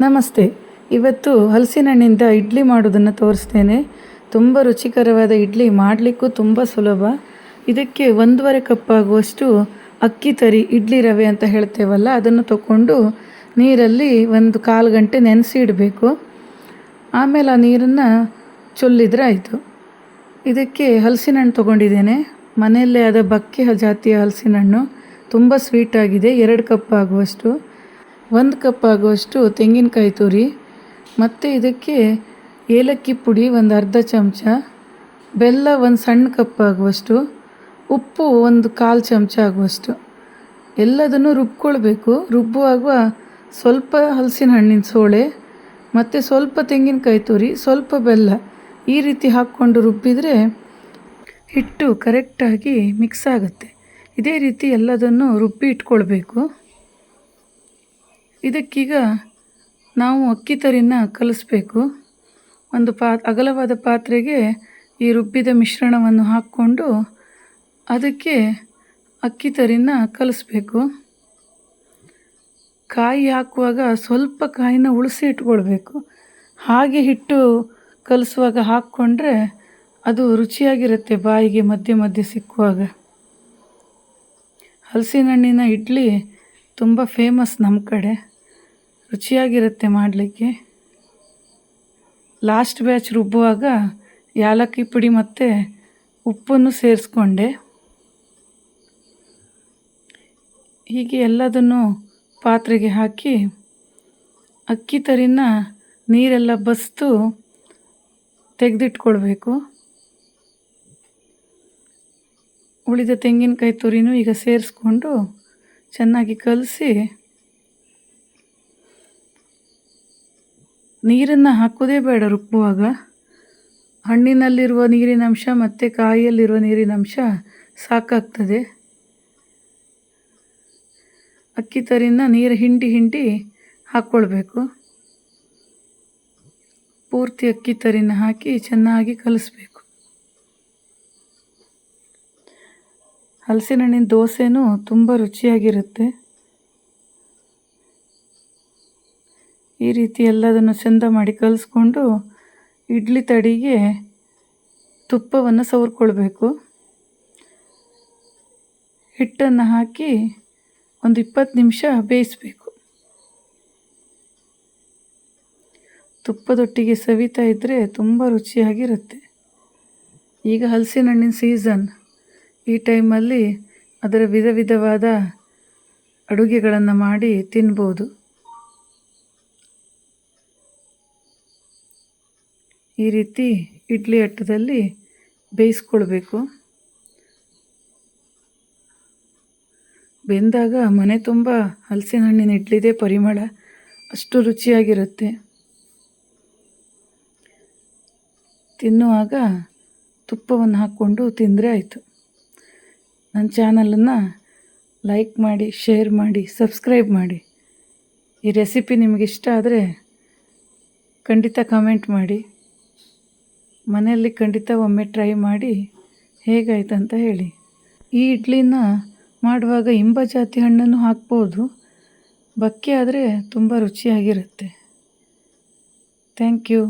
ನಮಸ್ತೆ. ಇವತ್ತು ಹಲಸಿನ ಹಣ್ಣಿಂದ ಇಡ್ಲಿ ಮಾಡೋದನ್ನು ತೋರಿಸ್ತೇನೆ. ತುಂಬ ರುಚಿಕರವಾದ ಇಡ್ಲಿ, ಮಾಡಲಿಕ್ಕೂ ತುಂಬ ಸುಲಭ. ಇದಕ್ಕೆ 1.5 ಕಪ್ ಆಗುವಷ್ಟು ಅಕ್ಕಿ ತರಿ, ಇಡ್ಲಿ ರವೆ ಅಂತ ಹೇಳ್ತೇವಲ್ಲ, ಅದನ್ನು ತಗೊಂಡು ನೀರಲ್ಲಿ 1/4 ಗಂಟೆ ನೆನೆಸಿ ಇಡಬೇಕು. ಆಮೇಲೆ ಆ ನೀರನ್ನು ಚೊಲ್ಲಿದ್ರೆ ಆಯಿತು. ಇದಕ್ಕೆ ಹಲಸಿನ ಹಣ್ಣು ತೊಗೊಂಡಿದ್ದೇನೆ. ಮನೆಯಲ್ಲೇ ಆದ ಬಕ್ಕೆ ಜಾತಿಯ ಹಲಸಿನ ಹಣ್ಣು, ತುಂಬ ಸ್ವೀಟಾಗಿದೆ. 2 ಕಪ್ ಆಗುವಷ್ಟು. 1 ಕಪ್ ಆಗುವಷ್ಟು ತೆಂಗಿನಕಾಯಿ ತುರಿ, ಮತ್ತು ಇದಕ್ಕೆ ಏಲಕ್ಕಿ ಪುಡಿ 1/2 ಚಮಚ, ಬೆಲ್ಲ 1 ಸಣ್ಣ ಕಪ್ ಆಗುವಷ್ಟು, ಉಪ್ಪು 1/4 ಚಮಚ ಆಗುವಷ್ಟು. ಎಲ್ಲದನ್ನು ರುಬ್ಕೊಳ್ಬೇಕು. ರುಬ್ಬುವಾಗ ಸ್ವಲ್ಪ ಹಲಸಿನ ಹಣ್ಣಿನ ಸೋಳೆ ಮತ್ತು ಸ್ವಲ್ಪ ತೆಂಗಿನಕಾಯಿ ತುರಿ, ಸ್ವಲ್ಪ ಬೆಲ್ಲ, ಈ ರೀತಿ ಹಾಕ್ಕೊಂಡು ರುಬ್ಬಿದರೆ ಹಿಟ್ಟು ಕರೆಕ್ಟಾಗಿ ಮಿಕ್ಸ್ ಆಗುತ್ತೆ. ಇದೇ ರೀತಿ ಎಲ್ಲದನ್ನು ರುಬ್ಬಿ ಇಟ್ಕೊಳ್ಬೇಕು. ಇದಕ್ಕೀಗ ನಾವು ಅಕ್ಕಿ ತರಿನ ಕಲಿಸ್ಬೇಕು. ಒಂದು ಅಗಲವಾದ ಪಾತ್ರೆಗೆ ಈ ರುಬ್ಬಿದ ಮಿಶ್ರಣವನ್ನು ಹಾಕ್ಕೊಂಡು ಅದಕ್ಕೆ ಅಕ್ಕಿ ತರಿನ ಕಲಿಸ್ಬೇಕು. ಕಾಯಿ ಹಾಕುವಾಗ ಸ್ವಲ್ಪ ಕಾಯಿನ ಉಳಿಸಿ ಇಟ್ಕೊಳ್ಬೇಕು. ಹಾಗೆ ಹಿಟ್ಟು ಕಲಿಸುವಾಗ ಹಾಕ್ಕೊಂಡ್ರೆ ಅದು ರುಚಿಯಾಗಿರುತ್ತೆ ಬಾಯಿಗೆ ಮಧ್ಯೆ ಮಧ್ಯೆ ಸಿಕ್ಕುವಾಗ. ಹಲಸಿನ ಹಣ್ಣಿನ ಇಡ್ಲಿ ತುಂಬ ಫೇಮಸ್ ನಮ್ಮ ಕಡೆ, ರುಚಿಯಾಗಿರುತ್ತೆ ಮಾಡಲಿಕ್ಕೆ. ಲಾಸ್ಟ್ ಬ್ಯಾಚ್ ರುಬ್ಬುವಾಗ ಏಲಕ್ಕಿ ಪುಡಿ ಮತ್ತು ಉಪ್ಪನ್ನು ಸೇರಿಸ್ಕೊಂಡೆ. ಹೀಗೆ ಎಲ್ಲದನ್ನು ಪಾತ್ರೆಗೆ ಹಾಕಿ ಅಕ್ಕಿ ತರಿನ ನೀರೆಲ್ಲ ಬಸಿದು ತೆಗೆದಿಟ್ಕೊಳ್ಬೇಕು. ಉಳಿದ ತೆಂಗಿನಕಾಯಿ ತುರಿನೂ ಈಗ ಸೇರಿಸ್ಕೊಂಡು ಚೆನ್ನಾಗಿ ಕಲಸಿ, ನೀರನ್ನು ಹಾಕೋದೇ ಬೇಡ ರುಬ್ಬುವಾಗ. ಹಣ್ಣಿನಲ್ಲಿರುವ ನೀರಿನಂಶ ಮತ್ತು ಕಾಯಿಯಲ್ಲಿರುವ ನೀರಿನಂಶ ಸಾಕಾಗ್ತದೆ. ಅಕ್ಕಿ ತರಿನ ನೀರು ಹಿಂಡಿ ಹಾಕ್ಕೊಳ್ಬೇಕು. ಪೂರ್ತಿ ಅಕ್ಕಿ ತರಿನ ಹಾಕಿ ಚೆನ್ನಾಗಿ ಕಲಿಸ್ಬೇಕು. ಹಲಸಿನ ಹಣ್ಣಿನ ದೋಸೆನೂ ತುಂಬ ರುಚಿಯಾಗಿರುತ್ತೆ. ಈ ರೀತಿ ಎಲ್ಲದನ್ನು ಚೆಂದ ಮಾಡಿ ಕಲಿಸ್ಕೊಂಡು ಇಡ್ಲಿ ತಡಿಗೆ ತುಪ್ಪವನ್ನು ಸವರ್ಕೊಳ್ಬೇಕು. ಹಿಟ್ಟನ್ನು ಹಾಕಿ ಒಂದು 20 ನಿಮಿಷ ಬೇಯಿಸಬೇಕು. ತುಪ್ಪದೊಟ್ಟಿಗೆ ಸವಿತಾ ಇದ್ದರೆ ತುಂಬ ರುಚಿಯಾಗಿರುತ್ತೆ. ಈಗ ಹಲಸಿನ ಹಣ್ಣಿನ ಸೀಸನ್. ಈ ಟೈಮಲ್ಲಿ ಅದರ ವಿಧವಾದ ಅಡುಗೆಗಳನ್ನು ಮಾಡಿ ತಿನ್ಬೋದು. ಈ ರೀತಿ ಇಡ್ಲಿ ಅಟ್ಟದಲ್ಲಿ ಬೇಯಿಸ್ಕೊಳ್ಬೇಕು. ಬೆಂದಾಗ ಮನೆ ತುಂಬ ಹಲಸಿನ ಹಣ್ಣಿನ ಇಡ್ಲಿದೇ ಪರಿಮಳ, ಅಷ್ಟು ರುಚಿಯಾಗಿರುತ್ತೆ. ತಿನ್ನುವಾಗ ತುಪ್ಪವನ್ನು ಹಾಕ್ಕೊಂಡು ತಿಂದರೆ ಆಯಿತು. ನನ್ನ ಚಾನಲನ್ನು ಲೈಕ್ ಮಾಡಿ, ಶೇರ್ ಮಾಡಿ, ಸಬ್ಸ್ಕ್ರೈಬ್ ಮಾಡಿ. ಈ ರೆಸಿಪಿ ನಿಮಗೆ ಇಷ್ಟ ಆದರೆ ಖಂಡಿತ ಕಮೆಂಟ್ ಮಾಡಿ. ಮನೆಯಲ್ಲಿ ಖಂಡಿತ ಒಮ್ಮೆ ಟ್ರೈ ಮಾಡಿ ಹೇಗಾಯ್ತಂತ ಹೇಳಿ. ಈ ಇಡ್ಲಿನ ಮಾಡುವಾಗ ಇಂಬ ಜಾತಿ ಹಣ್ಣನ್ನು ಹಾಕ್ಬೋದು. ಬಕ್ಕೆ ಆದರೆ ತುಂಬ ರುಚಿಯಾಗಿರುತ್ತೆ. Thank you.